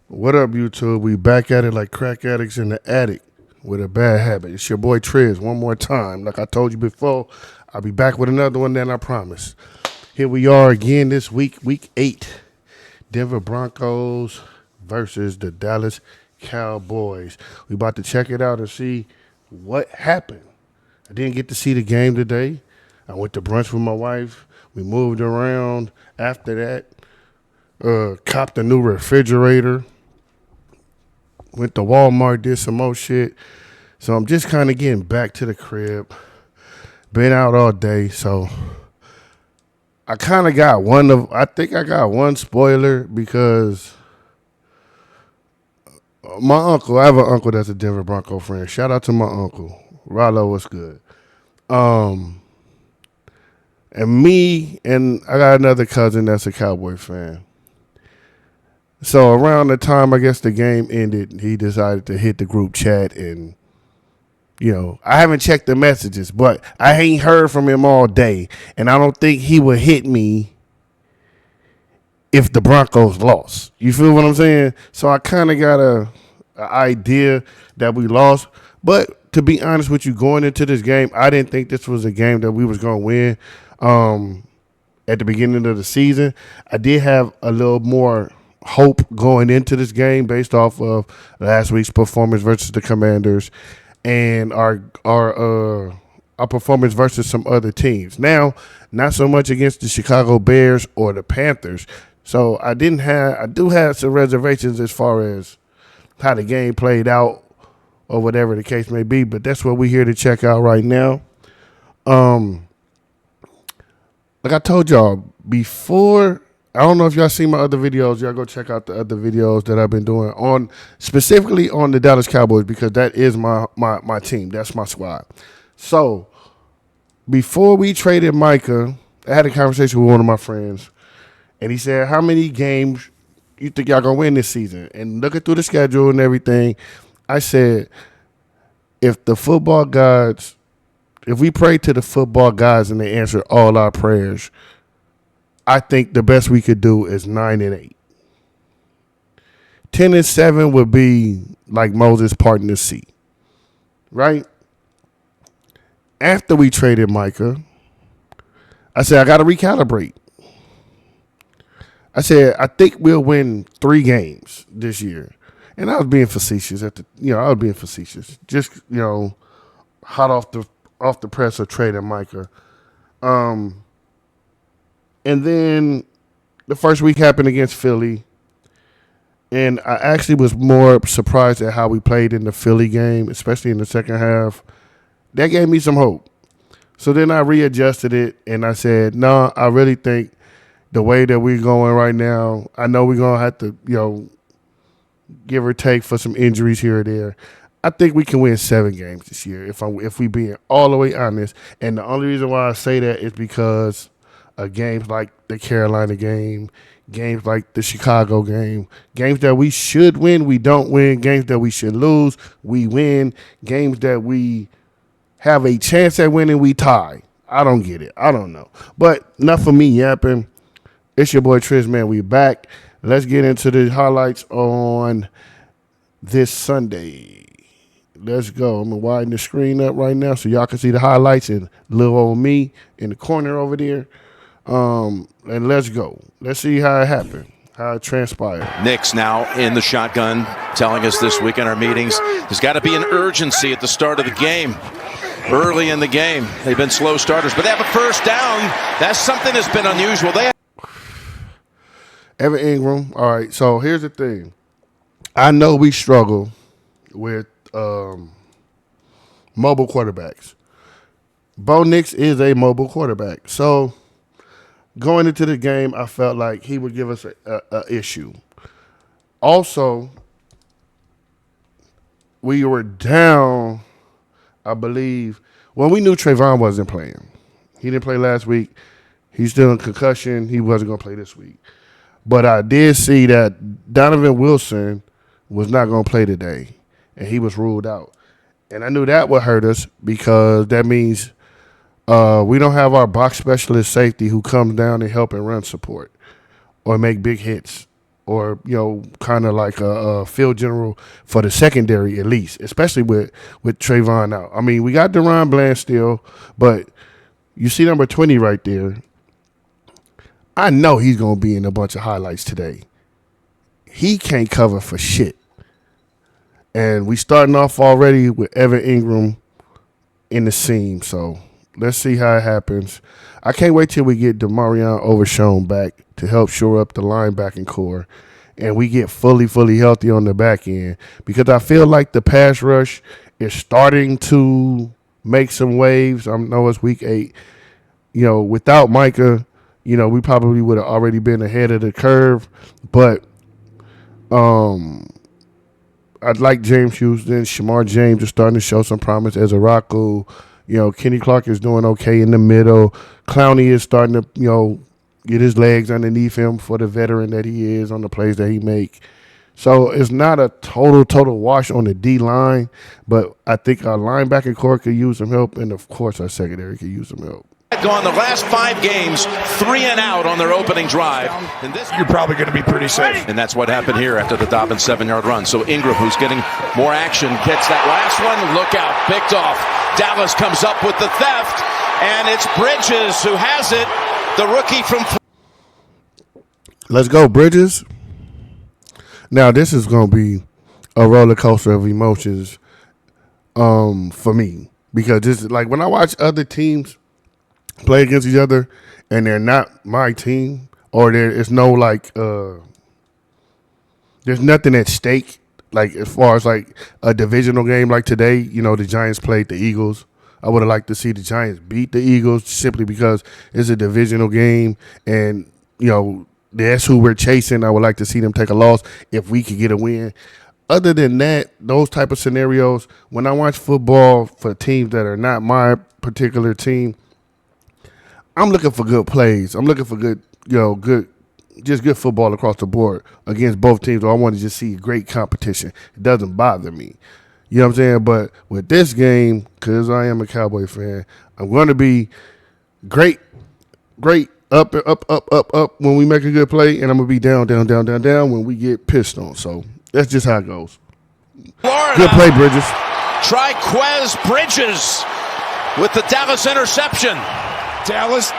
What up, YouTube? We back at it like crack addicts in the attic with a bad habit. It's your boy Triz one more time. Like I told you before, I'll be back with another one then, I promise. Here we are again this week, week 8. Denver Broncos versus the Dallas Cowboys. We about to check it out and see what happened. I didn't get to see the game today. I went to brunch with my wife. We moved around. After that, copped a new refrigerator. Went to Walmart, did some more shit. So I'm just kind of getting back to the crib. Been out all day, so I kind of got I think I got one spoiler because my uncle, I have an uncle that's a Denver Bronco friend. Shout out to my uncle. Rollo, what's good? Um, and me, and I got another cousin that's a Cowboy fan. So around the time I guess the game ended, he decided to hit the group chat and I haven't checked the messages, but I ain't heard from him all day, and I don't think he would hit me if the Broncos lost. You feel what I'm saying? So I kind of got a idea that we lost, but to be honest with you, going into this game, I didn't think this was a game that we was going to win. At the beginning of the season, I did have a little more hope going into this game based off of last week's performance versus the Commanders and our performance versus some other teams. Now, not so much against the Chicago Bears or the Panthers. So I do have some reservations as far as how the game played out or whatever the case may be, but that's what we're here to check out right now. Like I told y'all before, I don't know if y'all seen my other videos. Y'all go check out the other videos that I've been doing on specifically on the Dallas Cowboys because that is my team. That's my squad. So before we traded Micah, I had a conversation with one of my friends, and he said, "How many games you think y'all gonna win this season?" And looking through the schedule and everything, I said, "If the football gods, if we pray to the football gods and they answer all our prayers, I think the best we could do is 9-8. 10-7 would be like Moses parting the sea, right?" After we traded Micah, I said, I got to recalibrate. I said, I think we'll win 3 games this year. And I was being facetious Just, hot off the press of trading Micah. And then the first week happened against Philly. And I actually was more surprised at how we played in the Philly game, especially in the second half. That gave me some hope. So then I readjusted it, and I said, no, I really think the way that we're going right now, I know we're going to have to, give or take for some injuries here or there. I think we can win 7 games this year if we being all the way honest. And the only reason why I say that is because of games like the Carolina game, games like the Chicago game, games that we should win, we don't win, games that we should lose, we win, games that we have a chance at winning, we tie. I don't get it. I don't know. But enough of me yapping. It's your boy Triz, man. We back. Let's get into the highlights on this Sunday. Let's go. I'm going to widen the screen up right now so y'all can see the highlights and little old me in the corner over there. And let's go. Let's see how it happened, how it transpired. Nick's now in the shotgun, telling us this week in our meetings, there's got to be an urgency at the start of the game. Early in the game, they've been slow starters, but they have a first down. That's something that's been unusual. Evan Ingram. All right, so here's the thing. I know we struggle with mobile quarterbacks. Bo Nix is a mobile quarterback. So going into the game, I felt like he would give us a issue. Also, we were down, I believe. Well, we knew Trayvon wasn't playing. He didn't play last week. He's still in concussion. He wasn't going to play this week. But I did see that Donovan Wilson was not going to play today, and he was ruled out. And I knew that would hurt us because that means we don't have our box specialist safety who comes down and help and run support or make big hits or kind of like a field general for the secondary at least, especially with Trayvon out. I mean, we got Deron Bland still, but you see number 20 right there. I know he's gonna be in a bunch of highlights today. He can't cover for shit, and we starting off already with Evan Ingram in the seam. So let's see how it happens. I can't wait till we get Demarion Overshown back to help shore up the linebacking core, and we get fully healthy on the back end, because I feel like the pass rush is starting to make some waves. I know it's week 8. Without Micah, we probably would have already been ahead of the curve, but I'd like James Houston. Shamar James is starting to show some promise as a Rocco. Kenny Clark is doing okay in the middle. Clowney is starting to, get his legs underneath him for the veteran that he is on the plays that he make. So it's not a total wash on the D-line, but I think our linebacking core could use some help, and, of course, our secondary could use some help. Gone the last 5 games, 3 and out on their opening drive. And this, you're probably going to be pretty safe. And that's what happened here after the Dobbins 7-yard run. So Ingram, who's getting more action, gets that last one. Look out, picked off. Dallas comes up with the theft, and it's Bridges who has it, the rookie from... Let's go, Bridges. Now, this is going to be a roller coaster of emotions for me, because this is like when I watch other teams play against each other and they're not my team, or there's no there's nothing at stake, like as far as like a divisional game like today. The Giants played the Eagles. I would have liked to see the Giants beat the Eagles simply because it's a divisional game, and that's who we're chasing. I would like to see them take a loss if we could get a win. Other than that, those type of scenarios, when I watch football for teams that are not my particular team, I'm looking for good plays. I'm looking for good football across the board against both teams. Or I want to just see great competition. It doesn't bother me. You know what I'm saying? But with this game, because I am a Cowboy fan, I'm going to be great, up when we make a good play, and I'm going to be down when we get pissed on. So that's just how it goes. Florida. Good play, Bridges. Triquez Bridges with the Dallas interception. Dallas,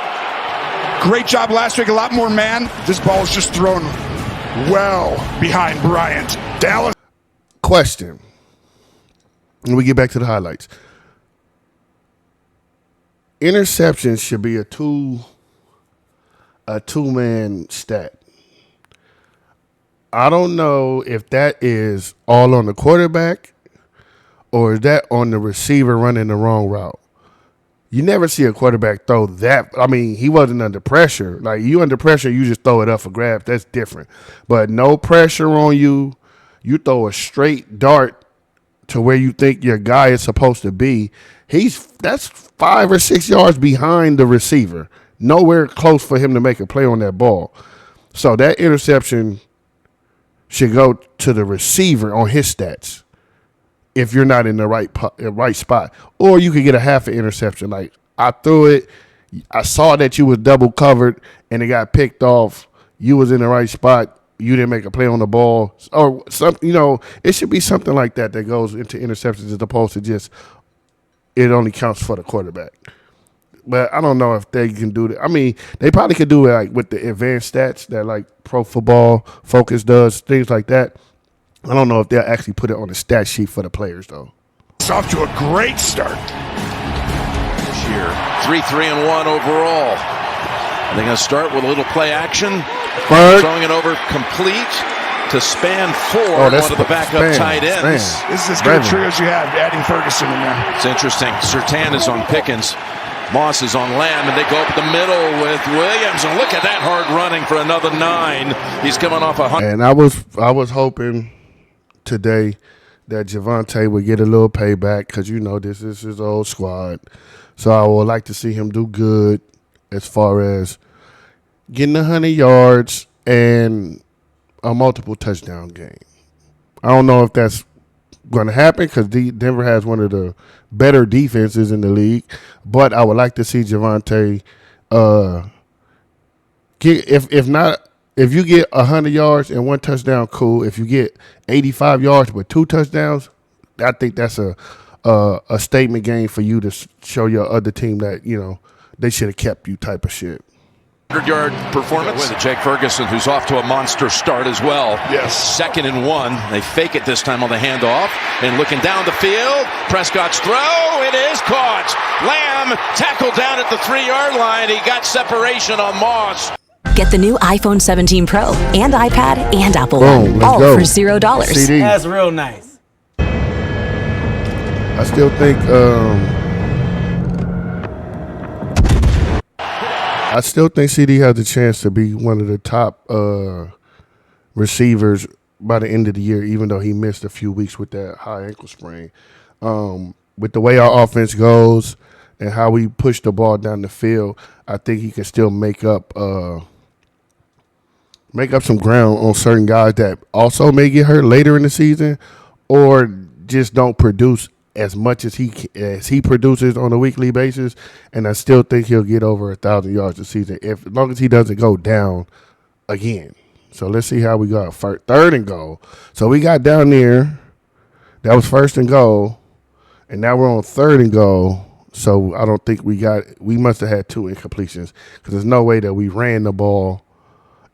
great job last week. A lot more man. This ball is just thrown well behind Bryant. Dallas. Question. When we get back to the highlights. Interceptions should be a two-man stat. I don't know if that is all on the quarterback or is that on the receiver running the wrong route. You never see a quarterback throw that. I mean, he wasn't under pressure. Like, you under pressure, you just throw it up for grabs. That's different. But no pressure on you. You throw a straight dart to where you think your guy is supposed to be. That's 5 or 6 yards behind the receiver. Nowhere close for him to make a play on that ball. So that interception should go to the receiver on his stats if you're not in the right spot. Or you could get a half an interception. Like, I threw it, I saw that you was double covered, and it got picked off. You was in the right spot. You didn't make a play on the ball. Or something, it should be something like that goes into interceptions as opposed to just it only counts for the quarterback. But I don't know if they can do that. I mean, they probably could do it like with the advanced stats that like Pro Football Focus does, things like that. I don't know if they'll actually put it on the stat sheet for the players, though. It's off to a great start. This year, 3-3-1 overall. They're going to start with a little play action. Bird. Throwing it over complete to span 4, one of the backup tight ends. This is as good a trio as you have, adding Ferguson in there. It's interesting. Surtain is on Pickens. Moss is on Lamb, and they go up the middle with Williams. And look at that hard running for another 9. He's coming off 100. And I was hoping today that Javonte would get a little payback because, this is his old squad. So I would like to see him do good as far as getting 100 yards and a multiple touchdown game. I don't know if that's going to happen because Denver has one of the better defenses in the league, but I would like to see Javonte get, if not If you get 100 yards and 1 touchdown, cool. If you get 85 yards with 2 touchdowns, I think that's a statement game for you to show your other team that, you know, they should have kept you type of shit. 100-yard performance. With Jake Ferguson, who's off to a monster start as well. Yes. 2nd and 1. They fake it this time on the handoff. And looking down the field, Prescott's throw. It is caught. Lamb tackled down at the 3-yard line. He got separation on Moss. Get the new iPhone 17 Pro and iPad and Apple Boom, One, all go. for $0. CD. That's real nice. I still think CD has a chance to be one of the top receivers by the end of the year, even though he missed a few weeks with that high ankle sprain. With the way our offense goes and how we push the ball down the field, I think he can still make up some ground on certain guys that also may get hurt later in the season or just don't produce as much as he produces on a weekly basis. And I still think he'll get over 1,000 yards a season as long as he doesn't go down again. So let's see how we got. 3rd and goal. So we got down there. That was 1st and goal. And now we're on 3rd and goal. So I don't think we must have had 2 incompletions because there's no way that we ran the ball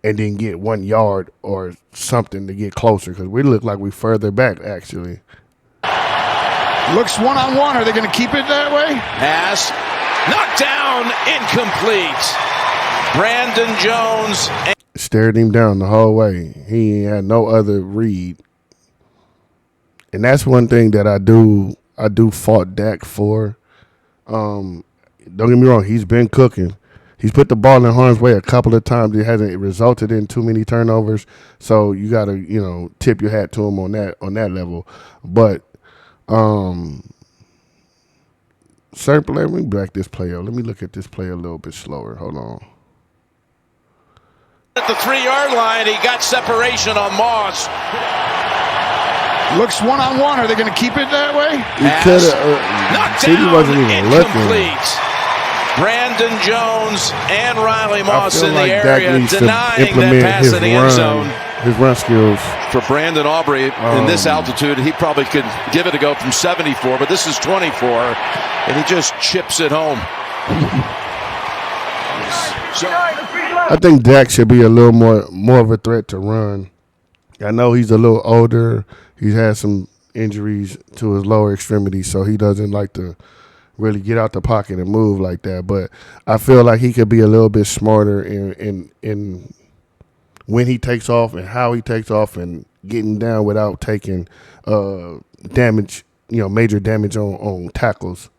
and then get 1 yard or something to get closer because we look like we further back, actually. Looks one-on-one. Are they going to keep it that way? Pass. Knocked down. Incomplete. Brandon Jones. Stared him down the whole way. He ain't had no other read. And that's one thing that I do fault Dak for. Don't get me wrong. He's been cooking. He's put the ball in harm's way a couple of times. It hasn't resulted in too many turnovers. So you got to, you know, tip your hat to him on that level. But certain play, let me back this play up. Let me look at this play a little bit slower. Hold on. At the 3-yard line, he got separation on Moss. Looks one-on-one. Are they going to keep it that way? He could have. CD wasn't even looking. Brandon Jones and Riley I Moss feel in like the Dak area needs to denying that implement pass in the end zone. his run skills. For Brandon Aubrey, in this altitude, he probably could give it a go from 74, but this is 24, and he just chips it home. So, I think Dak should be a little more of a threat to run. I know he's a little older. He's had some injuries to his lower extremities, so he doesn't like to really get out the pocket and move like that. But I feel like he could be a little bit smarter in when he takes off and how he takes off and getting down without taking damage, major damage on tackles.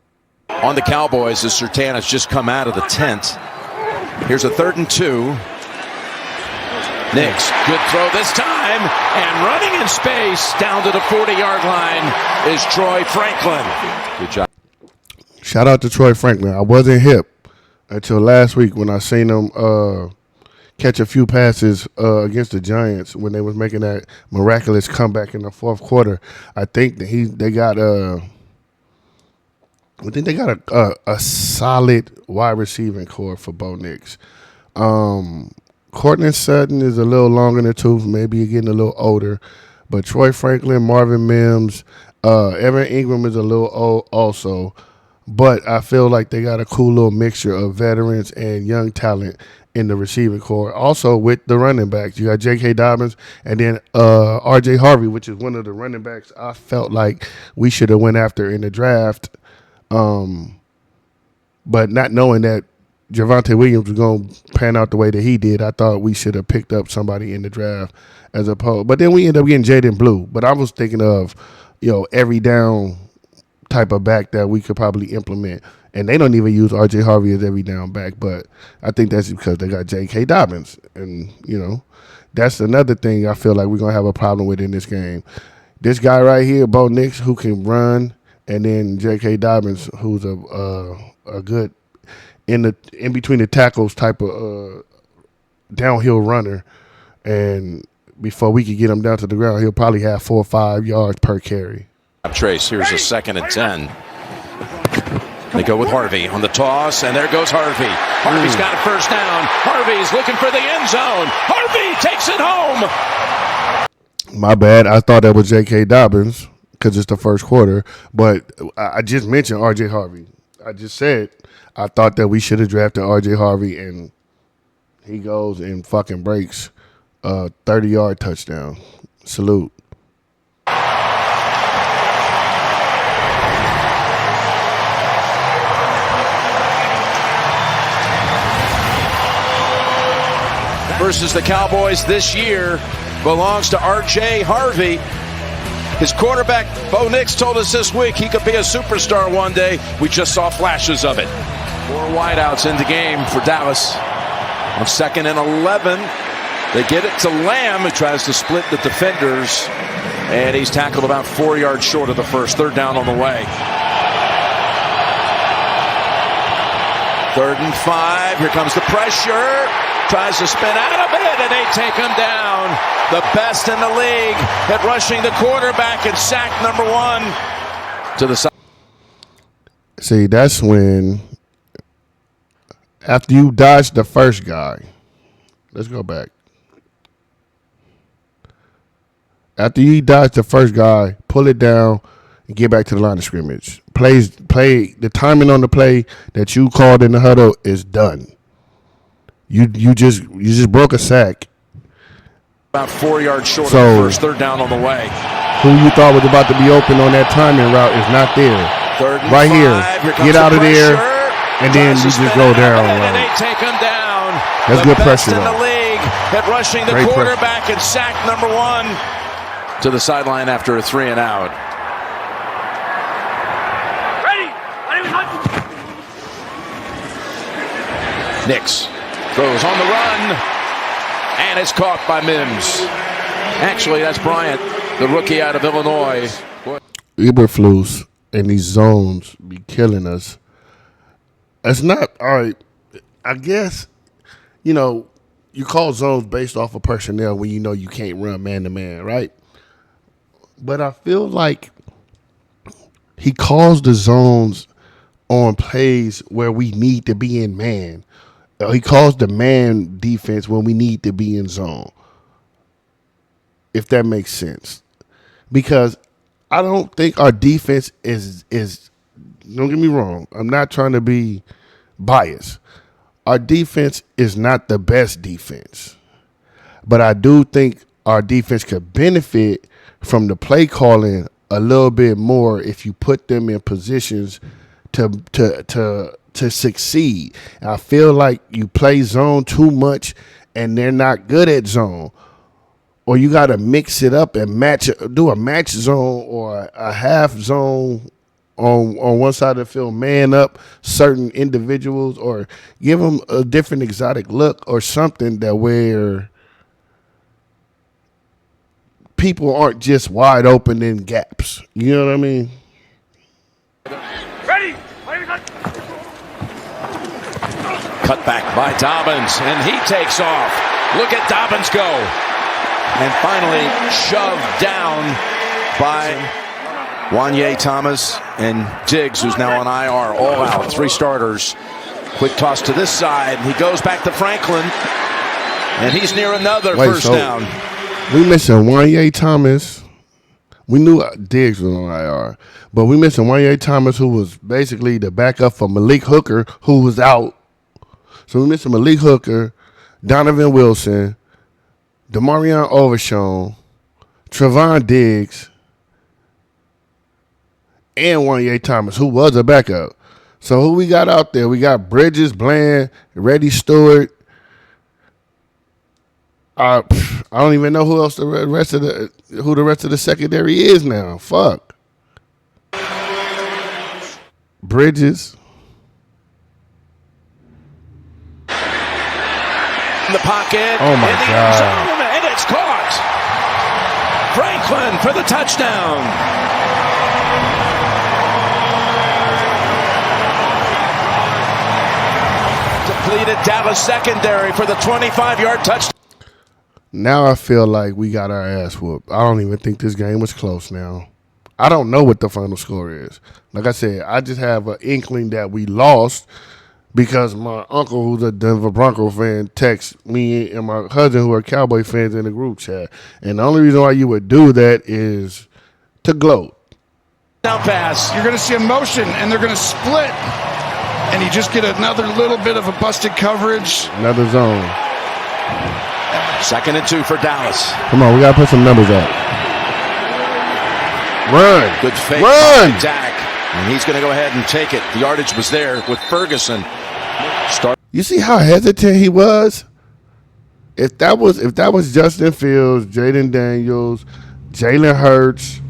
on the Cowboys as Surtain has just come out of the tent. Here's a 3rd and 2. Nix, good throw this time, and running in space down to the 40-yard line is Troy Franklin. Good job. Shout out to Troy Franklin. I wasn't hip until last week when I seen him catch a few passes against the Giants when they was making that miraculous comeback in the fourth quarter. I think that they got a solid wide receiving core for Bo Nix. Courtland Sutton is a little long in the tooth, maybe getting a little older. But Troy Franklin, Marvin Mims, Evan Ingram is a little old also. But I feel like they got a cool little mixture of veterans and young talent in the receiving core. Also with the running backs, you got J.K. Dobbins and then R.J. Harvey, which is one of the running backs I felt like we should have went after in the draft. But not knowing that Javonte Williams was going to pan out the way that he did, I thought we should have picked up somebody in the draft as opposed. But then we ended up getting Jaden Blue. But I was thinking of, every down type of back that we could probably implement. And they don't even use R.J. Harvey as every down back. But I think that's because they got J.K. Dobbins. And, that's another thing I feel like we're going to have a problem with in this game. This guy right here, Bo Nix, who can run, and then J.K. Dobbins, who's a good in between the tackles type of downhill runner, and before we could get him down to the ground, he'll probably have 4 or 5 yards per carry. Trace, here's a 2nd and 10. They go with Harvey on the toss, and there goes Harvey. Harvey's got a first down. Harvey's looking for the end zone. Harvey takes it home. My bad. I thought that was J.K. Dobbins because it's the first quarter. But I just mentioned R.J. Harvey. I just said I thought that we should have drafted R.J. Harvey, and he goes and fucking breaks a 30-yard touchdown. Salute. Versus the Cowboys this year belongs to R.J. Harvey. His quarterback, Bo Nix, told us this week he could be a superstar one day. We just saw flashes of it. 4 wideouts into game for Dallas. On 2nd and 11, they get it to Lamb, who tries to split the defenders. And he's tackled about 4 yards short of the first. 3rd down on the way. 3rd and 5. Here comes the pressure. Tries to spin out of it, and they take him down. The best in the league at rushing the quarterback and sack number 1 to the side. See, that's when, after you dodge the first guy, let's go back. After you dodge the first guy, pull it down and get back to the line of scrimmage. Play the timing on the play that you called in the huddle is done. You just broke a sack. About 4 yards short of the first. 3rd down on the way. Who you thought was about to be open on that timing route is not there. 3rd and right 5. Here, get out of there, and then you just go down. And they take him down. That's good pressure. The best in the league at rushing the quarterback and sack number 1 to the sideline after a 3 and out. Nix throws on the run, and it's caught by Mims. Actually, that's Bryant, the rookie out of Illinois. Eberflus and these zones be killing us. It's not, all right, I guess, you call zones based off of personnel when you know you can't run man-to-man, right? But I feel like he calls the zones on plays where we need to be in man. He calls the man defense when we need to be in zone, if that makes sense. Because I don't think our defense is don't get me wrong, I'm not trying to be biased. Our defense is not the best defense. But I do think our defense could benefit from the play calling a little bit more if you put them in positions to succeed. I feel like you play zone too much and they're not good at zone. Or you got to mix it up and do a match zone or a half zone on one side of the field, man up certain individuals, or give them a different exotic look or something that where people aren't just wide open in gaps. You know what I mean? Ready? Cut back by Dobbins, and he takes off. Look at Dobbins go. And finally shoved down by Wanye Thomas and Diggs, who's now on IR, all out. 3 starters. Quick toss to this side. He goes back to Franklin, and he's near another first down. We missing Wanye Thomas. We knew Diggs was on IR, but we missing Wanye Thomas, who was basically the backup for Malik Hooker, who was out. So we missing Malik Hooker, Donovan Wilson, DeMarion Overshown, Trevon Diggs, and Wanye Thomas, who was a backup. So who we got out there? We got Bridges, Bland, Reddy Stewart. I don't even know who else the rest of the secondary is now. Fuck. Bridges. In the pocket. Oh my God. Zone, and it's caught. Franklin for the touchdown. Depleted Dallas secondary for the 25-yard touchdown. Now I feel like we got our ass whooped. I don't even think this game was close now. I don't know what the final score is. Like I said, I just have an inkling that we lost because my uncle, who's a Denver Bronco fan, texts me and my cousin, who are Cowboy fans, in the group chat. And the only reason why you would do that is to gloat. Down pass. You're going to see a motion, and they're going to split. And you just get another little bit of a busted coverage. Another zone. 2nd and 2 for Dallas. Come on, we got to put some numbers up. Run. Good fake Run. by Dak. And he's going to go ahead and take it. The yardage was there with Ferguson. You see how hesitant he was? If that was Justin Fields, Jaden Daniels, Jalen Hurts,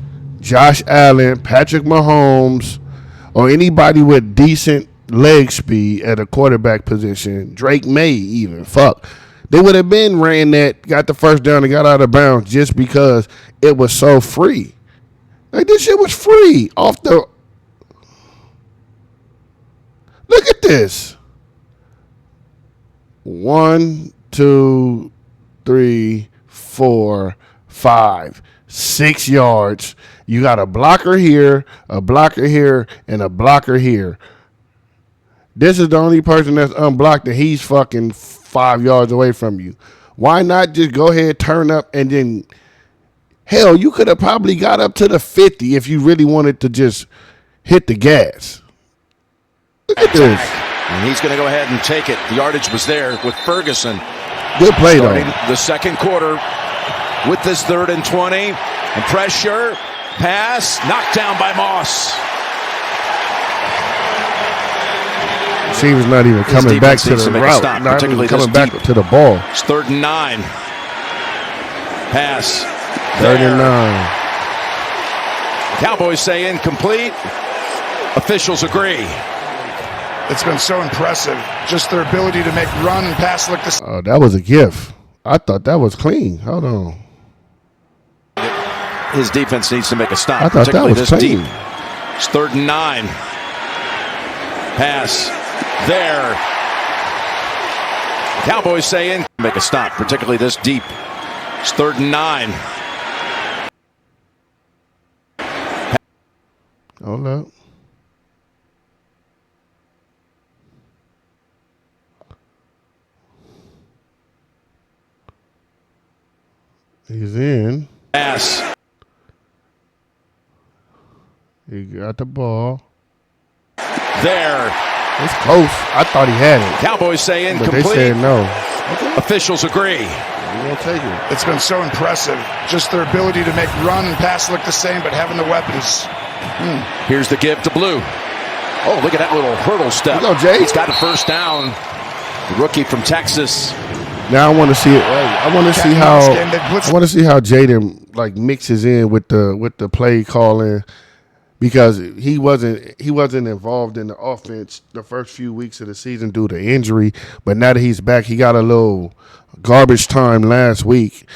Josh Allen, Patrick Mahomes, or anybody with decent leg speed at a quarterback position, Drake May even, they would have been ran that, got the first down and got out of bounds just because it was so free. Like, this shit was free off the... Look at this. 1, 2, 3, 4, 5, 6 yards. You got a blocker here, and a blocker here. This is the only person that's unblocked, and he's fucking 5 yards away from you. Why not just go ahead, turn up, and then... Hell, you could have probably got up to the 50 if you really wanted to just hit the gas. Look at this. And he's going to go ahead and take it. The yardage was there with Ferguson. Good play, though. The second quarter with this 3rd and 20. And pressure, pass, knocked down by Moss. She was not even coming back to the route. Not even coming back to the ball. It's 3rd and 9. Pass. 3rd and 9. Cowboys say incomplete. Officials agree. It's been so impressive. Just their ability to make run and pass look the Oh, that was a gift. I thought that was clean. Hold on. His defense needs to make a stop. I thought that was this clean. deep. It's 3rd and 9. Pass. There. Cowboys say make a stop, particularly this deep. It's 3rd and 9. Hold up. He's in. Pass. He got the ball. There. It's close. I thought he had it. Cowboys say incomplete. But they said no. Officials agree. We're going to take it. It's been so impressive. Just their ability to make run and pass look the same, but having the weapons. Here's the give to Blue. Oh, look at that little hurdle step. Go, Jay. He's got a first down. The rookie from Texas. Now I want to see it. I want to see how. I want to see how Jaden like mixes in with the play calling, because he wasn't involved in the offense the first few weeks of the season due to injury. But now that he's back, he got a little garbage time last week.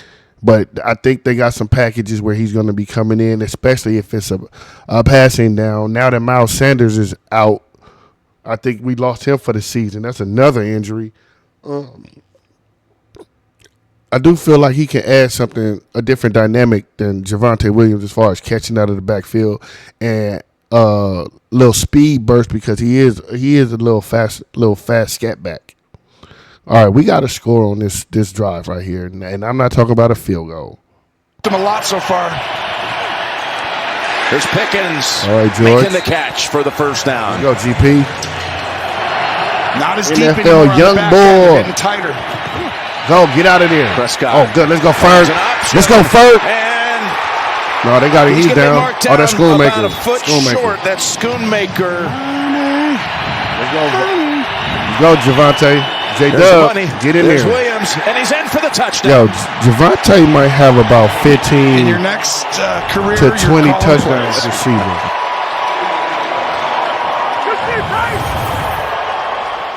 But I think they got some packages where he's going to be coming in, especially if it's a passing down. Now that Miles Sanders is out, I think we lost him for the season. That's another injury. I do feel like he can add something, a different dynamic than Javonte Williams as far as catching out of the backfield and little speed burst, because he is a little fast scat back. All right, we got a score on this drive right here, and I'm not talking about a field goal. Them a lot so far. There's Pickens. All right, George. Making the catch for the first down. Go, GP. Not as NFL deep anymore. young boy. Getting tighter. Go, get out of there. Prescott. Oh, good. Let's go first. Let's go first. And No, they got it. He's down. marked Oh, that's Schoonmaker. About a foot short. That's Schoonmaker. Let's go. Go, Javonte. J-Dub, get in There's there. Williams, and he's in for the touchdown. Yo, Javonte might have about 15 In your next career to 20 you're calling touchdowns plays. this season.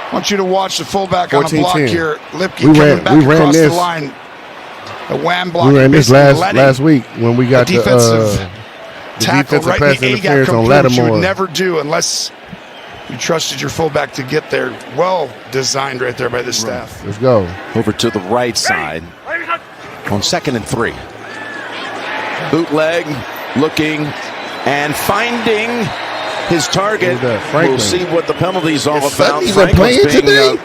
I want you to watch the fullback on the block 14-10. here. Lipke We coming back across ran the this. line. The wham block. We ran this basically last letting week when we got the the defensive tackle defensive right pass in the A gap interference come on through, which you would Lattimore. never do unless you trusted your fullback to get there. Well designed right there by the staff. Let's go. Over to the right side on 2nd and 3. Bootleg, looking and finding his target. Franklin. We'll see what the penalty's all Is about. Sutton's Franklin's playing being, today?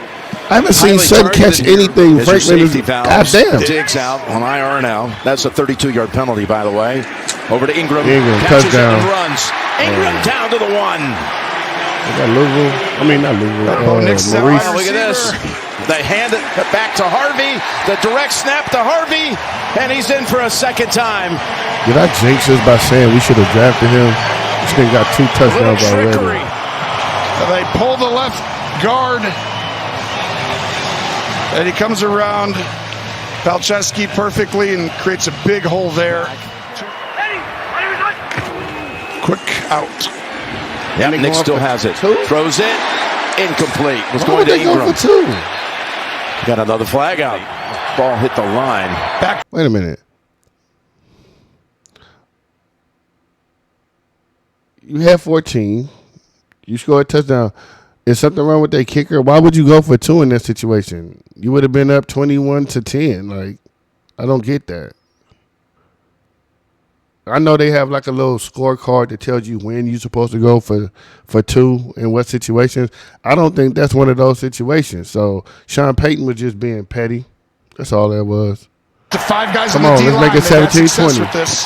I haven't seen highly Sutton catch targeted here anything. as your Franklin is safety valve. goddamn. Digs out on IR now. That's a 32-yard penalty, by the way. Over to Ingram. Ingram, Catches touchdown. it and runs. Ingram down to the 1. They got Louisville. I mean, not Louisville. Nick's Maurice. Look at this. They hand it back to Harvey. The direct snap to Harvey. And he's in for a second time. Did I jinx this by saying we should have drafted him? This thing got 2 touchdowns already. They pull the left guard. And he comes around Palczewski perfectly and creates a big hole there. Quick out. Yeah, Nick still has it. 2? Throws it. Incomplete. Was Why going would to they go Ingram. for 2? Got another flag out. Ball hit the line. Back. Wait a minute. You had 14. You scored a touchdown. Is something wrong with that kicker? Why would you go for 2 in that situation? You would have been up 21-10. Like, I don't get that. I know they have like a little scorecard that tells you when you're supposed to go for 2 in what situations. I don't think that's one of those situations. So Sean Payton was just being petty. That's all that was. The 5 guys Come on on, the let's D-line. make it They've had success 17-20. with this.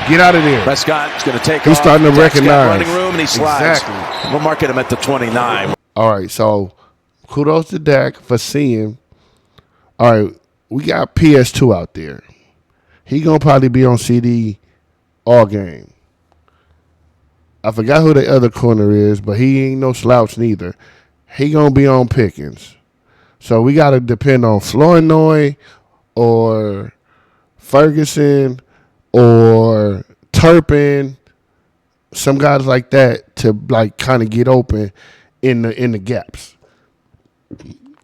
Get out of there. Prescott's going to take He's off. starting to Dak's got recognize. running room, and he slides. Exactly. We'll mark him at the 29. All right, so kudos to Dak for seeing. All right, we got PS2 out there. He going to probably be on CD all game. I forgot who the other corner is, but he ain't no slouch neither. He going to be on Pickens. So we got to depend on Flournoy or Ferguson or Turpin, some guys like that to like kind of get open in the gaps.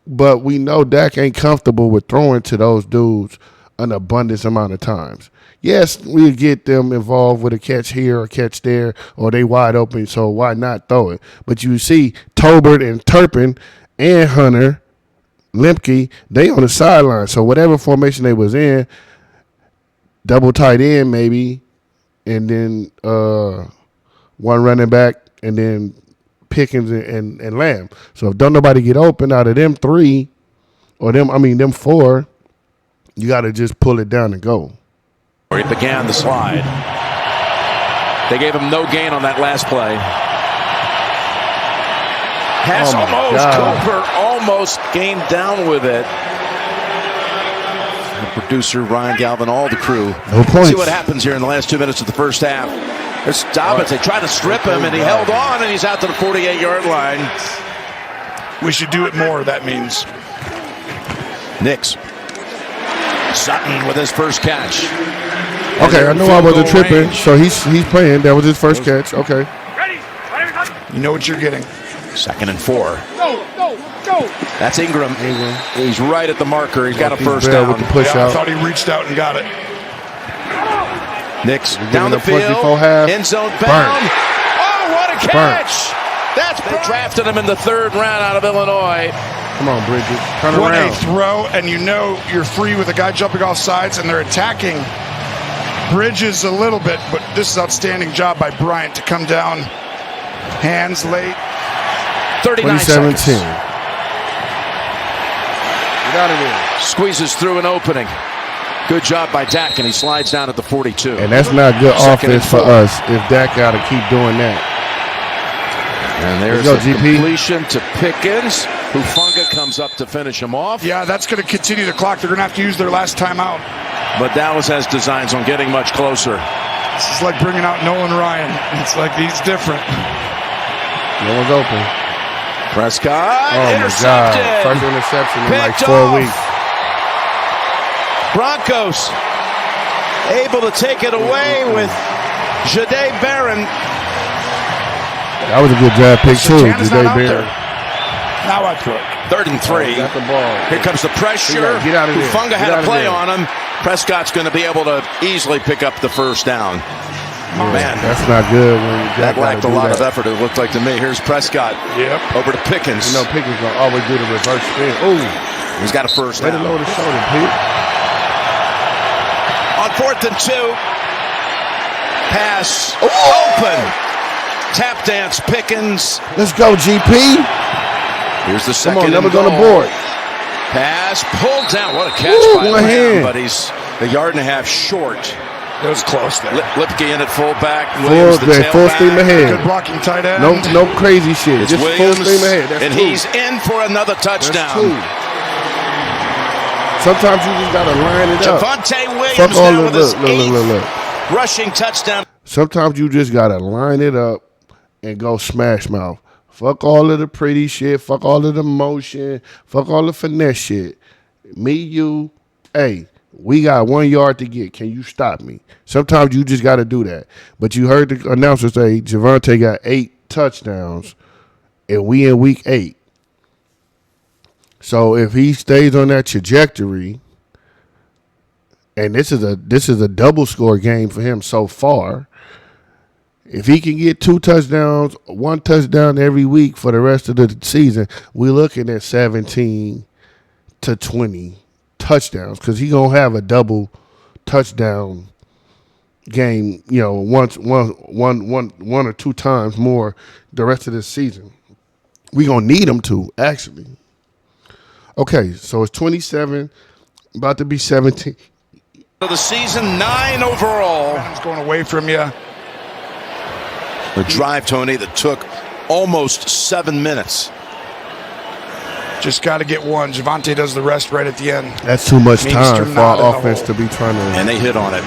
But we know Dak ain't comfortable with throwing to those dudes an abundance amount of times. Yes, we get them involved with a catch here or catch there, or they wide open, so why not throw it? But you see Tolbert and Turpin and Hunter, Lemke, they on the sideline. So whatever formation they was in, double tight end maybe, and then one running back, and then Pickens and Lamb. So if don't nobody get open out of them 3, or them 4, you got to just pull it down and go. It began the slide. They gave him no gain on that last play. Pass Cooper almost came down with it. The producer, Ryan Galvin, all the crew. No points. See what happens here in the last 2 minutes of the first half. There's Dobbins. They try to strip him, and he held on, and he's out to the 48-yard line. We should do it more, that means. Knicks. Sutton with his first catch. Okay, I know I wasn't tripping, so he's playing. That was his first catch. Okay. You know what you're getting. 2nd and 4. Go. That's Ingram. He's right at the marker. He's got a first Bell down. with the push I out. thought he reached out and got it. Knicks down the the push field. before half. End zone Burnt. bound. Oh, what a catch! They drafted him in the 3rd round out of Illinois. Come on, Bridget. Turn What around. a throw, and you know you're free with a guy jumping off sides, and they're attacking Bridges a little bit, but this is outstanding job by Bryant to come down. Hands late. 39 2017. seconds. Get out of there. Squeezes through an opening. Good job by Dak, and he slides down at the 42. And that's not good 2nd offense and for 4. us if Dak got to keep doing that. And there's Let's the go, GP. completion to Pickens. Hufunga comes up to finish him off. Yeah, that's going to continue the clock. They're going to have to use their last timeout. But Dallas has designs on getting much closer. This is like bringing out Nolan Ryan. It's like he's different. No one's open. Prescott Oh, intercepted. my God. First interception in like Picked 4 off. weeks. Broncos able to take it away with Jahdae Barron. That was a good draft pick, too. Santana's not Jahdae out Barron. there. Now I throw it. 3rd and 3. Got the ball. Here comes the pressure. Get out of there. Hufunga Get had out a of play there. on him. Prescott's going to be able to easily pick up the first down. Man, That's not good when that Dak lacked a gotta do lot that. of effort, it looked like to me. Here's Prescott. Yep. Over to Pickens. You know, Pickens going to always do the reverse spin. Oh, He's got a first way to down. lower the shoulder, Pete. On 4th and 2. Pass open. Tap dance Pickens. Let's go, GP. Here's the Come second. on, numbers and on the goal. board. Pass pulled down. What a catch by one Lamb, hand. but he's a yard and a half short. It was close there. Lipke in at fullback. Williams the Full tailback. steam ahead. Good blocking tight end. No crazy shit. It's Just Williams, full steam ahead. That's and two. he's in for another touchdown. That's two. Sometimes you just gotta line it up. Javonte Williams Fuck all now of with his look. eighth rushing touchdown. Sometimes you just gotta line it up and go smash mouth. Fuck all of the pretty shit. Fuck all of the motion. Fuck all the finesse shit. Me, you, hey, we got 1 yard to get. Can you stop me? Sometimes you just gotta do that. But you heard the announcer say Javonte got 8 touchdowns, and we in week 8. So if he stays on that trajectory, and this is a double score game for him so far. If he can get 2 touchdowns, 1 touchdown every week for the rest of the season, we're looking at 17 to 20 touchdowns because he's gonna have a double touchdown game. You know, one or 2 times more the rest of this season. We're gonna need him to actually. Okay, so it's 27, about to be 17. For the season, 9 overall. It's going away from you. The drive, Tony, that took almost 7 minutes. Just got to get one. Javonte does the rest right at the end. That's too much Means time to for not in our the offense hole. to be trying to. And they hit on it.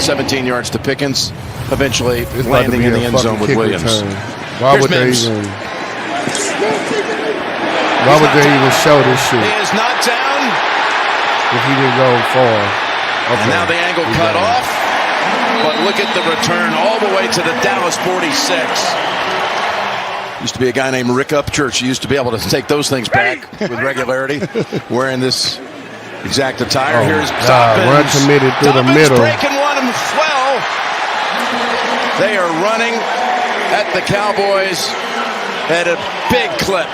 17 yards to Pickens, eventually It's about to landing be in a the end zone fucking with kick Williams. return. Why Here's would they Mims. even? Why would they even show this shit He is not down. if he didn't go far? Okay. And now the angle He's cut down. off. But look at the return all the way to the Dallas 46. Used to be a guy named Rick Upchurch. He used to be able to take those things back with regularity, wearing this exact attire. Oh, Here's God, Dobbins. run committed through the Dobbins middle. breaking one as well. They are running at the Cowboys at a big clip.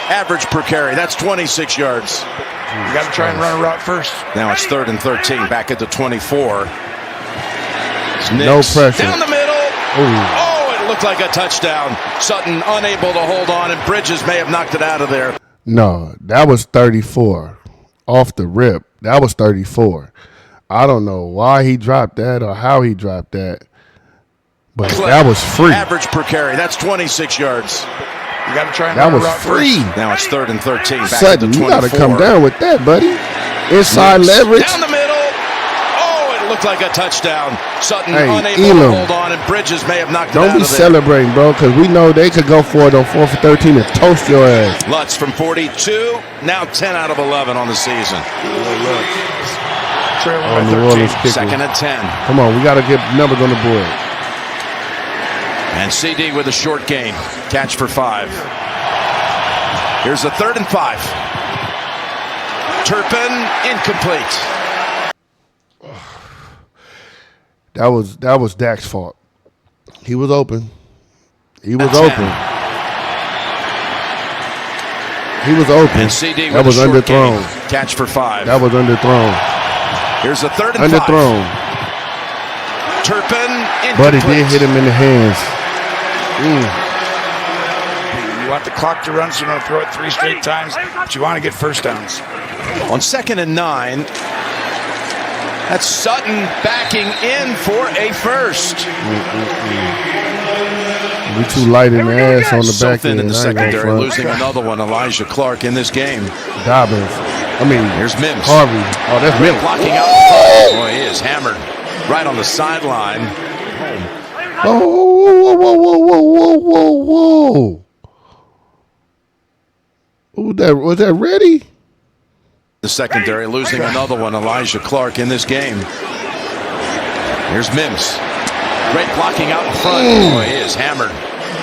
Average per carry. That's 26 yards. You got to try and run a route first. Now it's 3rd and 13. Back at the 24. No pressure. Down the middle. Ooh. Oh, it looked like a touchdown. Sutton unable to hold on, and Bridges may have knocked it out of there. No, that was 34. Off the rip. That was 34. I don't know why he dropped that or how he dropped that. But that was free. Average per carry. That's 26 yards. You got to try and That run was a route free. first. Now it's 3rd and 13. Back Sutton, at the you 24. got to come down with that, buddy. Inside leverage. Down the middle. Oh, it looked like a touchdown. Sutton Hey, unable Elam. to hold on, and Bridges may have knocked it Don't out be of there. celebrating, bro, because we know they could go for it on 4th for 13 and toast your ass. Lutz from 42. Now 10 out of 11 on the season. Trailing On by New 13. Orleans kicker. 2nd and 10. Come on, we got to get numbers on the board. And CD with a short gain. Catch for 5. Here's the 3rd and 5. Turpin incomplete. That was Dak's fault. He was open. He was That's open. He was open. And CD with That was a short underthrown. gain. Catch for 5. That was underthrown. Here's the 3rd and 5. Underthrown. Turpin incomplete. But he did hit him in the hands. You want the clock to run, so you don't throw it 3 straight times, but you want to get first downs. On 2nd and 9. That's Sutton backing in for a first. We too light in the ass on the So back thin end. in the I ain't gonna secondary, front. losing another one, Elijah Clark, in this game. Dobbins. I mean, Here's Mims. Harvey. Oh, that's Mims. Blocking out the front. Boy, he is hammered right on the sideline. Whoa, whoa, whoa, whoa, whoa, whoa, whoa, whoa. Was that ready? The secondary, losing another one, Elijah Clark, in this game. Here's Mims. Great blocking out in front. Boy, he is hammered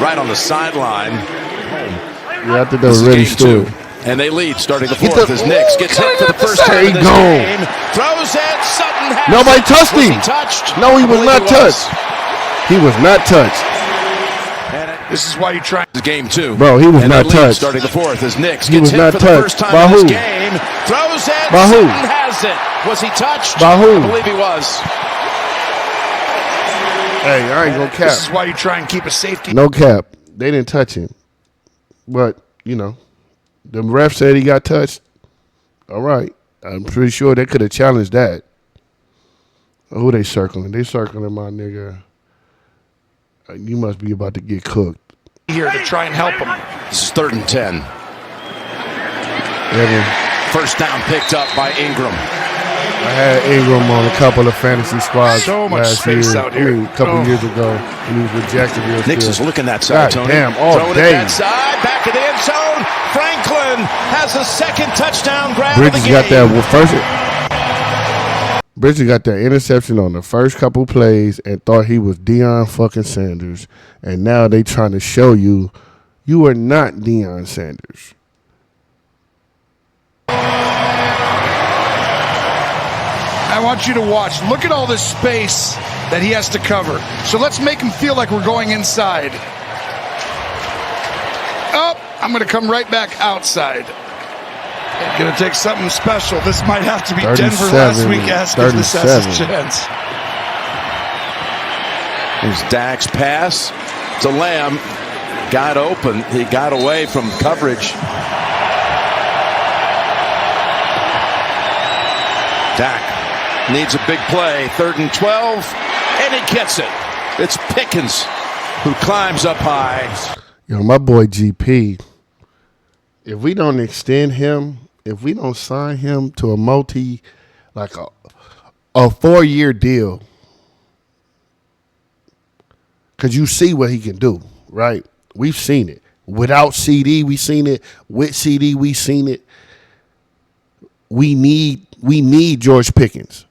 right on the sideline. Yeah, I think that This was is ready game still. 2. And they lead starting the Get 4th the- as Nix gets hit for the first time in this There he game. Throws it. Sutton has Nobody it. touched Was him. he touched? No, he I was believe not he touched. He was not touched. And This is why you try. it's game 2. Bro, he was And not they lead touched. starting the 4th as Nix He gets was hit not for the touched. first time By in this who? game. Throws it. By who? Sutton has it. Was he touched? By who? I believe he was. Hey, I ain't gonna cap. This is why you try and keep a safety. No cap. They didn't touch him. But, the ref said he got touched. All right. I'm pretty sure they could have challenged that. Who they circling? They circling my nigga. You must be about to get cooked. Here to try and help him. This is 3rd and 10. First down picked up by Ingram. I had Ingram on a couple of fantasy squads So much last space year. out here. A couple years ago. He was with Jacksonville. Nix is looking that side, God Tony. damn, all Throwing day. it that side, back of the end zone. Franklin has a second touchdown grab Bridges of the game. got that first. Bridges got that interception on the first couple plays and thought he was Deion fucking Sanders. And now they trying to show you are not Deion Sanders. I want you to watch. Look at all this space that he has to cover. So let's make him feel like we're going inside. Oh, I'm going to come right back outside. Going to take something special. This might have to be Denver last week. Ask if this has a chance. Here's Dak's pass to Lamb. Got open. He got away from coverage. Dak needs a big play. 3rd and 12. And he gets it. It's Pickens who climbs up high. My boy GP, if we don't extend him, if we don't sign him to a a 4-year deal, because you see what he can do, right? We've seen it. Without CD, we've seen it. With CD, we've seen it. We need George Pickens.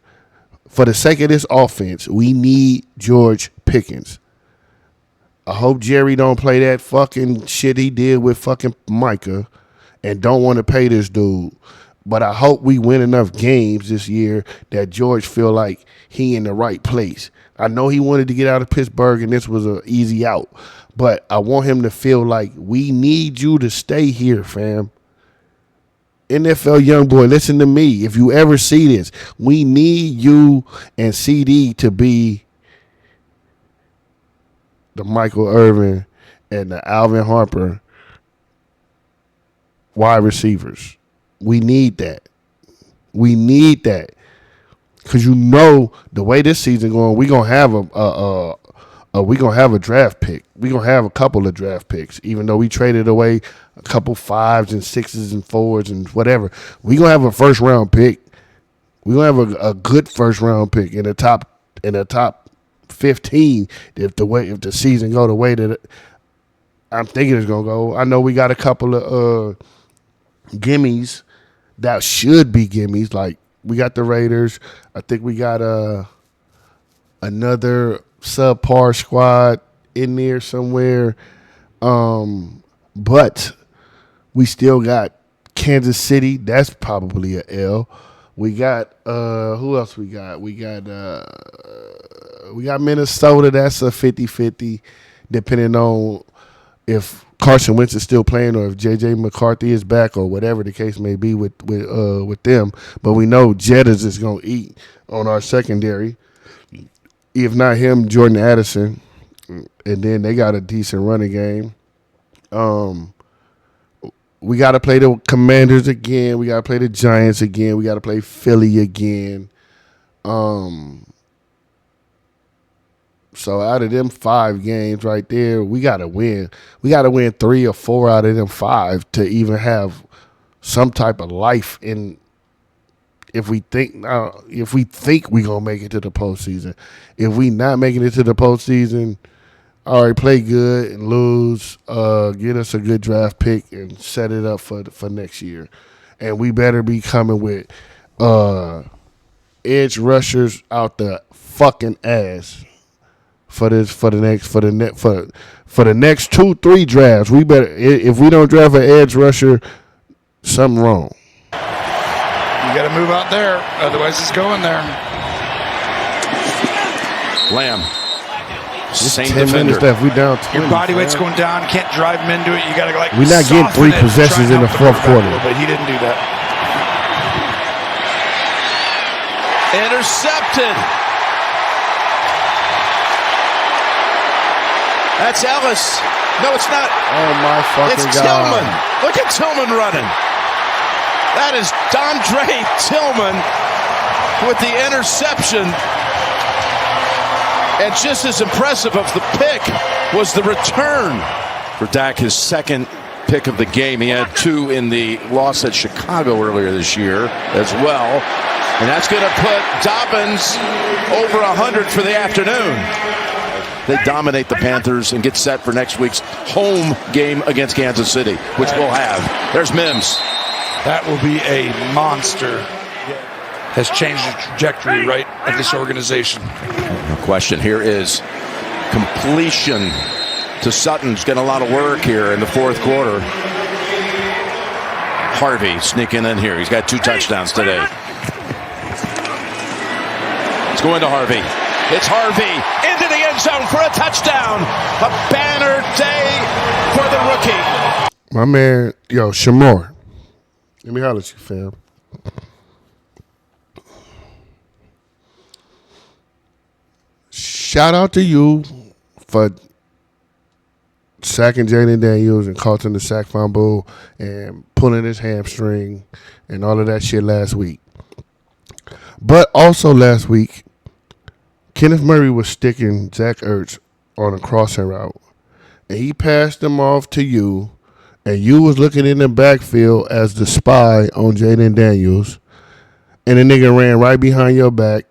For the sake of this offense, we need George Pickens. I hope Jerry don't play that fucking shit he did with fucking Micah and don't want to pay this dude. But I hope we win enough games this year that George feel like he in the right place. I know he wanted to get out of Pittsburgh and this was an easy out. But I want him to feel like we need you to stay here, fam. NFL young boy, listen to me. If you ever see this, we need you and CD to be the Michael Irvin and the Alvin Harper wide receivers. We need that. We need that. Because the way this season going, we're going to have a draft pick. We're going to have a couple of draft picks, even though we traded away a couple 5s and 6s and 4s and whatever. We're going to have a first-round pick. We're going to have a good first-round pick in the top 15 if the season go the way that I'm thinking it's going to go. I know we got a couple of gimmies that should be gimmies. Like, we got the Raiders. I think we got another subpar squad in there somewhere. But we still got Kansas City. That's probably a L. We got who else we got? We got Minnesota. That's a 50-50, depending on if Carson Wentz is still playing or if J.J. McCarthy is back or whatever the case may be with them. But we know Jettas is going to eat on our secondary. If not him, Jordan Addison. And then they got a decent running game. We got to play the Commanders again. We got to play the Giants again. We got to play Philly again. So out of them 5 games right there, we got to win. We got to win 3 or 4 out of them 5 to even have some type of life in. If we think we gonna make it to the postseason, if we not making it to the postseason, all right, play good and lose, get us a good draft pick and set it up for next year, and we better be coming with edge rushers out the fucking ass for the next 2-3 drafts. We better, if we don't draft an edge rusher, something wrong. You got to move out there, otherwise it's going there. Lamb. Same 10 minutes left. We down 20. Your body weight's going down. You can't drive him into it. You got to we're not getting 3 possessions in the fourth quarter. But he didn't do that. Intercepted. That's Ellis. No, it's not. Oh, my fucking It's God. Tillman. Look at Tillman running. That is Dondre Tillman with the interception. And just as impressive of the pick was the return. For Dak, his second pick of the game. He had 2 in the loss at Chicago earlier this year as well. And that's going to put Dobbins over 100 for the afternoon. They dominate the Panthers and get set for next week's home game against Kansas City, which we'll have. There's Mims. That will be a monster. Has changed the trajectory, right, of this organization. No question. Here is completion to Sutton's getting a lot of work here in the fourth quarter. Harvey sneaking in here. He's got 2 touchdowns today. It's going to Harvey. It's Harvey into the end zone for a touchdown. A banner day for the rookie. My man, Shamar. Let me holler at you, fam. Shout out to you for sacking Jaden Daniels and causing the sack fumble and pulling his hamstring and all of that shit last week. But also last week, Kenneth Murray was sticking Zach Ertz on a crossing route, and he passed him off to you, and you was looking in the backfield as the spy on Jaden Daniels, and the nigga ran right behind your back,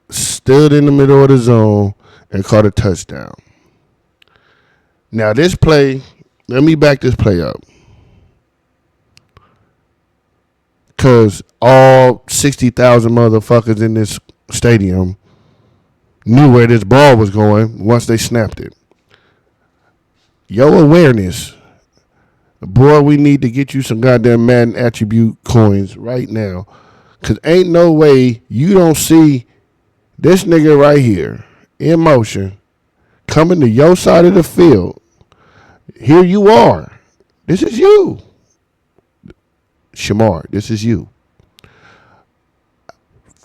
stood in the middle of the zone, and caught a touchdown. Now this play, let me back this play up, because all 60,000 motherfuckers in this stadium knew where this ball was going once they snapped it. Your awareness, boy, we need to get you some goddamn Madden attribute coins right now. Because ain't no way you don't see this nigga right here in motion coming to your side of the field. Here you are. This is you. Shamar, this is you.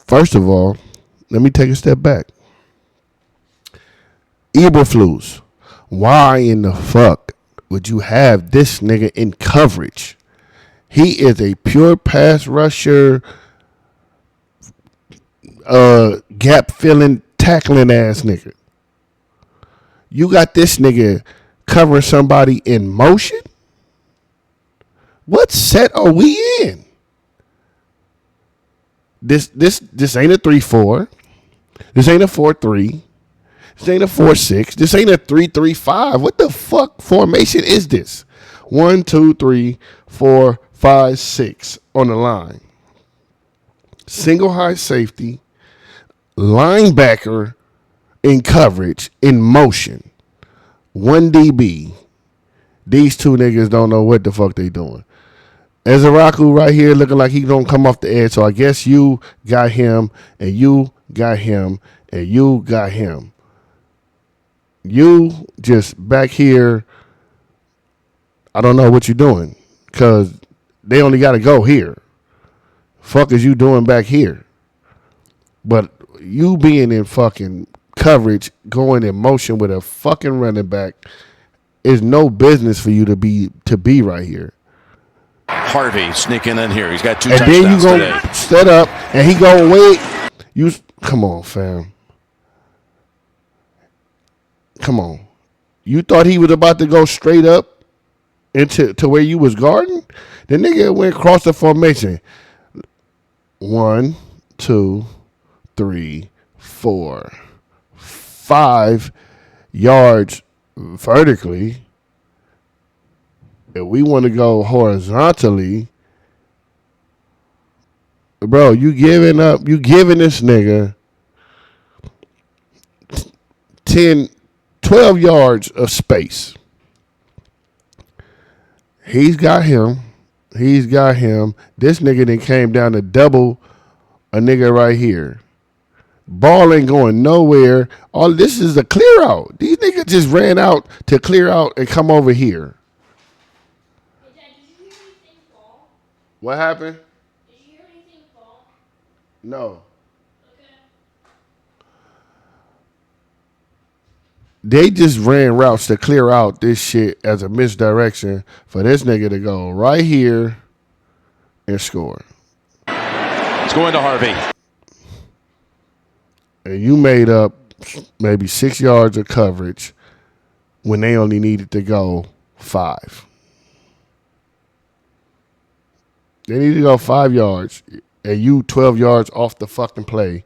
First of all, let me take a step back. Eberflus, why in the fuck would you have this nigga in coverage? He is a pure pass rusher, gap filling, tackling ass nigga. You got this nigga covering somebody in motion? What set are we in? This ain't a 3-4. This ain't a 4-3. This ain't a 4-6. This ain't a 3-3-5. What the fuck formation is this? 1, 2, 3, 4, 5, 6 on the line. Single high safety, linebacker in coverage, in motion. 1 DB. These 2 niggas don't know what the fuck they doing. Ezeraku right here looking like he gonna come off the edge. So I guess you got him, and you got him, and you got him. You just back here, I don't know what you're doing, because they only got to go here. Fuck is you doing back here? But you being in fucking coverage, going in motion with a fucking running back, is no business for you to be right here. Harvey sneaking in here. He's got 2 and touchdowns then you today. go set up, and he go wait. You come on, fam. Come on. You thought he was about to go straight up into where you was guarding? The nigga went across the formation. 1, 2, 3, 4, 5 yards vertically. If we want to go horizontally, bro, you giving this nigga 12 yards of space. He's got him. This nigga then came down to double a nigga right here. Ball ain't going nowhere. All this is a clear out. These niggas just ran out to clear out and come over here. Hey, Dad, did you hear anything fall? What happened? Did you hear anything fall? No. Okay. They just ran routes to clear out this shit as a misdirection for this nigga to go right here and score. It's going to Harvey. And you made up maybe 6 yards of coverage when they only needed to go 5. They needed to go 5 yards, and you 12 yards off the fucking play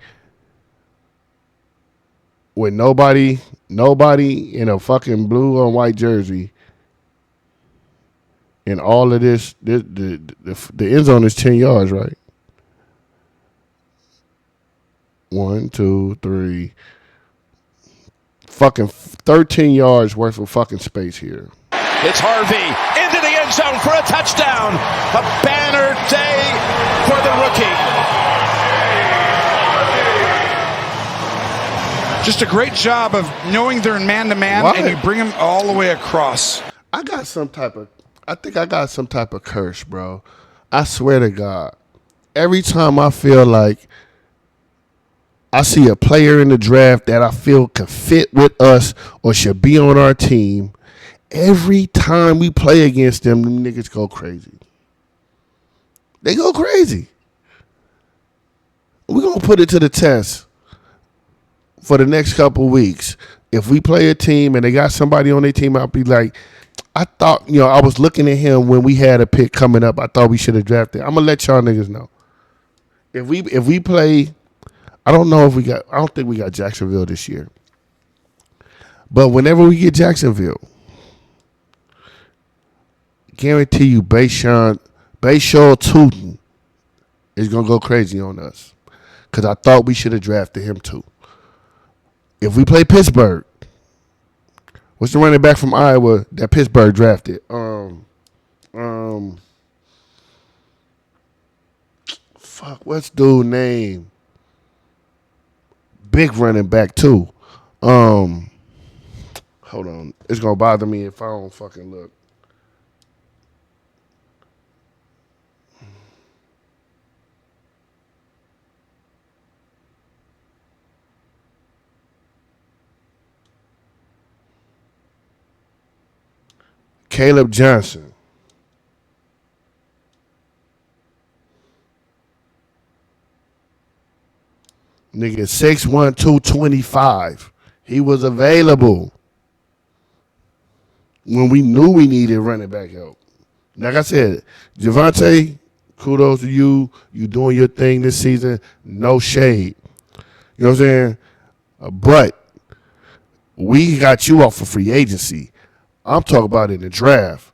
with nobody in a fucking blue or white jersey. And all of this, the end zone is 10 yards, right? 1, 2, 3. Fucking 13 yards worth of fucking space here. It's Harvey into the end zone for a touchdown. A banner day for the rookie. Just a great job of knowing they're in man-to-man, What? and you bring them all the way across. I think I got some type of curse, bro. I swear to God. Every time I feel like I see a player in the draft that I feel can fit with us or should be on our team, every time we play against them niggas go crazy. They go crazy. We're going to put it to the test for the next couple weeks. If we play a team and they got somebody on their team, I'll be like, I thought, I was looking at him when we had a pick coming up. I thought we should have drafted. I'm going to let y'all niggas know. If we play, I don't think we got Jacksonville this year. But whenever we get Jacksonville, guarantee you Bayshore Tootin is going to go crazy on us. Because I thought we should have drafted him too. If we play Pittsburgh, what's the running back from Iowa that Pittsburgh drafted? What's dude's name? Big running back too. Hold on. It's gonna bother me if I don't fucking look. Caleb Johnson. Nigga, 6'1", 225. He was available when we knew we needed running back help. Like I said, Javonte, kudos to you. You doing your thing this season. No shade. You know what I'm saying? But we got you off of free agency. I'm talking about in the draft.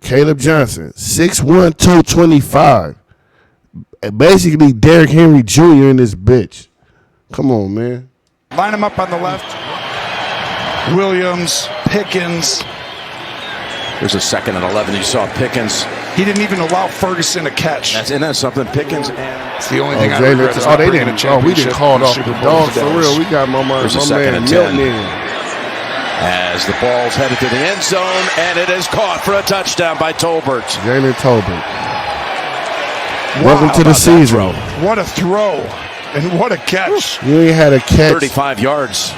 Caleb Johnson, 6'1", 225. Basically, Derrick Henry Jr. in this bitch. Come on, man. Line them up on the left. Williams, Pickens. There's a 2nd and 11. You saw Pickens. He didn't even allow Ferguson to catch. That's something. Pickens and It's the only thing I regret is not they bringing a didn't. We didn't championship call to the off Super the Bowl dog to for Dallas. real. We got my There's a man 2nd and 10. Milton in. as the ball's headed to the end zone, and it is caught for a touchdown by Tolbert. Jalen Tolbert. Wow, Welcome to the season. What a throw and what a catch. You ain't had a catch. 35 yards.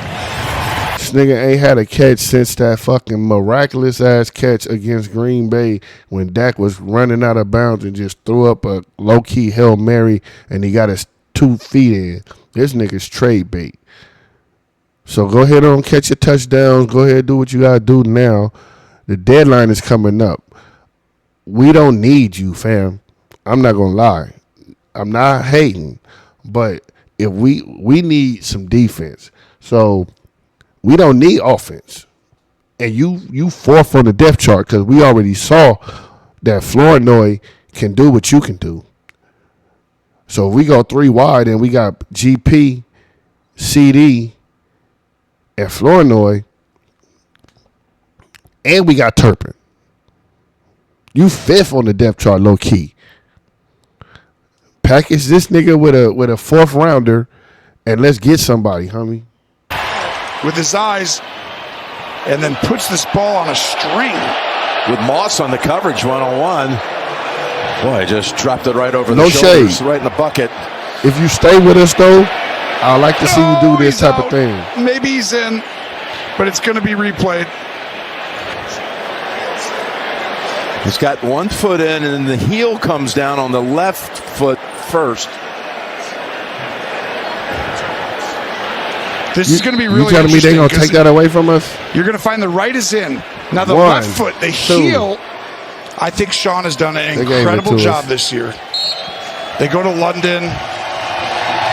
This nigga ain't had a catch since that fucking miraculous ass catch against Green Bay when Dak was running out of bounds and just threw up a low key Hail Mary and he got his 2 feet in. This nigga's trade bait. So go ahead and catch your touchdowns. Go ahead and do what you gotta do now. The deadline is coming up. We don't need you, fam. I'm not gonna lie. I'm not hating, but if we need some defense. So we don't need offense. And you fourth on the depth chart because we already saw that Flournoy can do what you can do. So if we go 3 wide and we got GP, CD, and Flournoy, and we got Turpin. You 5th on the depth chart, low key. Package this nigga with a 4th rounder, and let's get somebody, homie. With his eyes, and then puts this ball on a string. With Moss on the coverage one-on-one. Boy, just dropped it right over No the shoulders, shade. right in the bucket. If you stay with us, though, I'd like to see you do this type of thing. Maybe he's in. but it's going to be replayed. He's got one foot in, and the heel comes down on the left foot first. This is going to be really You telling me they're going to take that away from us? You're going to find the right is in. Now the One, left foot, the heel, I think Sean has done an incredible job this year. They go to London.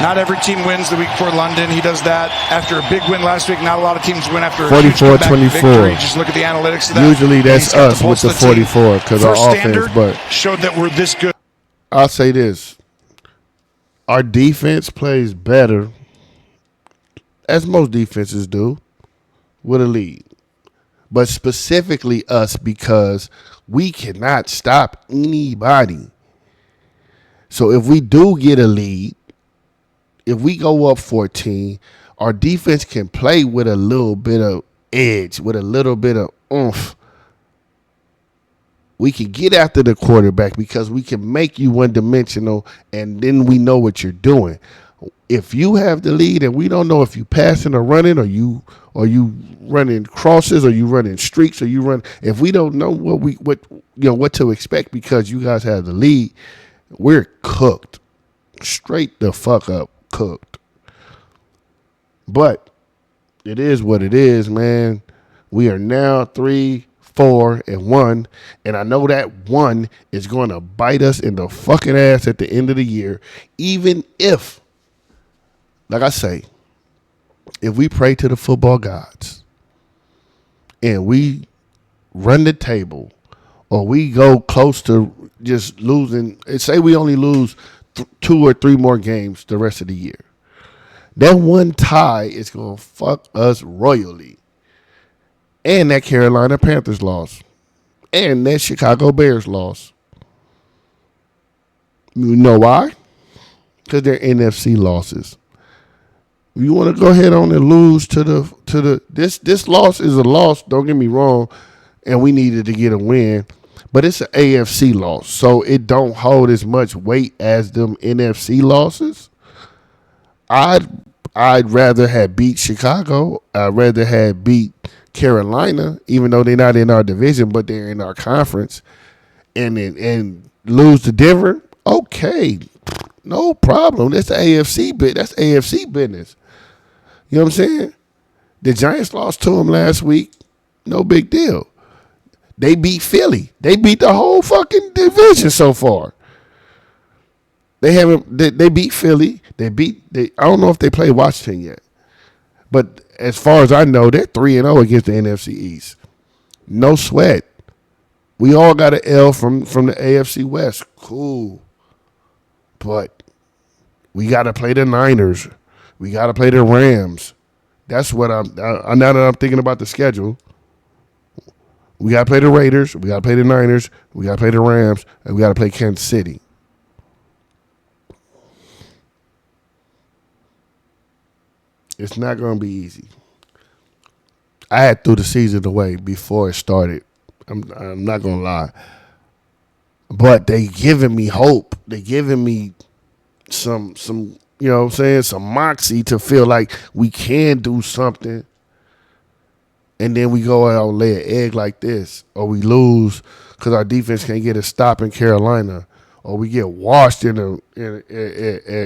Not every team wins the week before London. He does that after a big win last week. Not a lot of teams win after a 44-24 victory. Just look at the analytics of that. Usually that's us with the 44 because our offense, but showed that we're this good. I'll say this. Our defense plays better, as most defenses do, with a lead. But specifically us because we cannot stop anybody. So if we do get a lead, if we go up 14, our defense can play with a little bit of edge, with a little bit of oomph. We can get after the quarterback because we can make you one-dimensional, and then we know what you're doing. If you have the lead and we don't know if you passing or running, or you running crosses, or you running streaks, or you run, if we don't know what to expect because you guys have the lead, we're cooked. Straight the fuck up cooked. But it is what it is, man. We are now 3-4-1, and I know that one is going to bite us in the fucking ass at the end of the year, even if, like I say, if we pray to the football gods and we run the table, or we go close to just losing, and say we only lose 2 or 3 more games the rest of the year, that one tie is going to fuck us royally. And that Carolina Panthers loss. And that Chicago Bears loss. You know why? Because they're NFC losses. You want to go ahead on and lose to the this loss is a loss, don't get me wrong, and we needed to get a win. But it's an AFC loss, so it don't hold as much weight as them NFC losses. I'd rather have beat Chicago. I'd rather have beat Carolina, even though they're not in our division, but they're in our conference, and lose to Denver. Okay, no problem. That's the AFC bit. That's AFC business. You know what I'm saying? The Giants lost to them last week. No big deal. They beat Philly. They beat the whole fucking division so far. They beat Philly. I don't know if they played Washington yet. But as far as I know, they're 3-0 against the NFC East. No sweat. We all got an L from the AFC West. Cool. But we got to play the Niners. We got to play the Rams. That's what now that I'm thinking about the schedule. We got to play the Raiders. We got to play the Niners. We got to play the Rams. And we got to play Kansas City. It's not going to be easy. I had threw the season away before it started. I'm not going to lie. But they giving me hope. They giving me some you know what I'm saying, some moxie to feel like we can do something. And then we go out and lay an egg like this, or we lose because our defense can't get a stop in Carolina, or we get washed in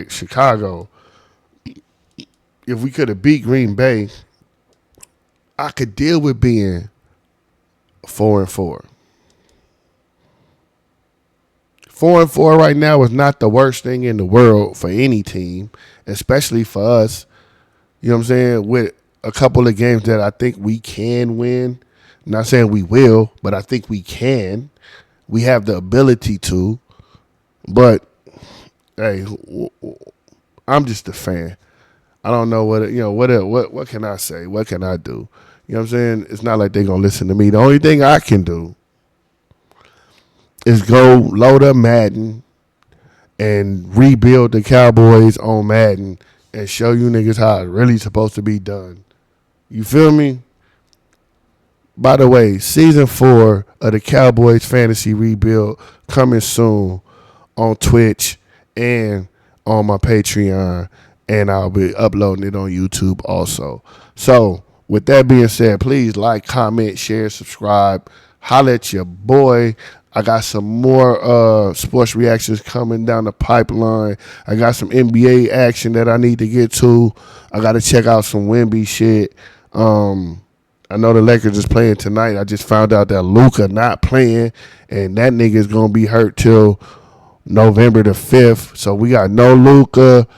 Chicago. If we could have beat Green Bay, I could deal with being 4-4. 4-4 right now is not the worst thing in the world for any team, especially for us. You know what I'm saying? With a couple of games that I think we can win. I'm not saying we will, but I think we can. We have the ability to. But, hey, I'm just a fan. I don't know what can I say? What can I do? You know what I'm saying? It's not like they're going to listen to me. The only thing I can do is go load up Madden and rebuild the Cowboys on Madden and show you niggas how it's really supposed to be done. You feel me? By the way, season 4 of the Cowboys Fantasy Rebuild coming soon on Twitch and on my Patreon, and I'll be uploading it on YouTube also. So with that being said, please like, comment, share, subscribe. Holla at your boy. I got some more sports reactions coming down the pipeline. I got some NBA action that I need to get to. I got to check out some Wemby shit. I know the Lakers is playing tonight. I just found out that Luka not playing, and that nigga is going to be hurt till November the 5th. So we got no Luka,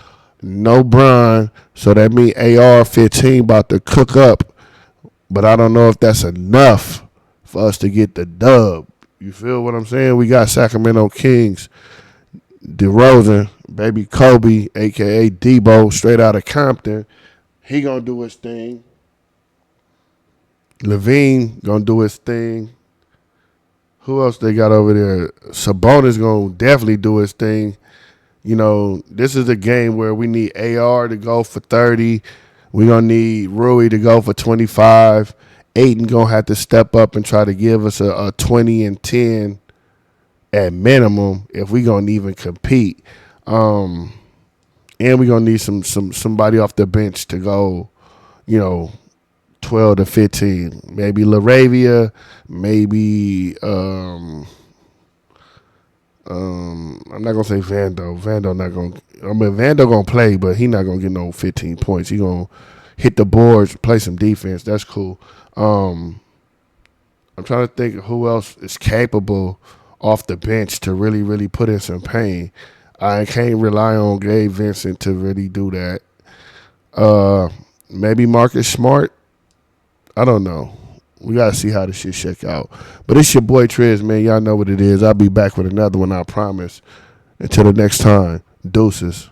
no Bron. So that means AR-15 about to cook up. But I don't know if that's enough for us to get the dub. You feel what I'm saying? We got Sacramento Kings, DeRozan, baby Kobe, a.k.a. Debo, straight out of Compton. He going to do his thing. Levine going to do his thing. Who else they got over there? Sabonis going to definitely do his thing. You know, this is a game where we need AR to go for 30. We're going to need Rui to go for 25. Ayton going to have to step up and try to give us a 20 and 10 at minimum if we're going to even compete. And we're going to need somebody off the bench to go, 12 to 15. Maybe LaRavia, maybe I'm not gonna say Vando. Vando gonna play, but he not gonna get no 15 points. He gonna hit the boards, play some defense. That's cool. I'm trying to think of who else is capable off the bench to really, really put in some pain. I can't rely on Gabe Vincent to really do that. Maybe Marcus Smart. I don't know. We got to see how this shit shake out. But it's your boy Trez, man. Y'all know what it is. I'll be back with another one, I promise. Until the next time, deuces.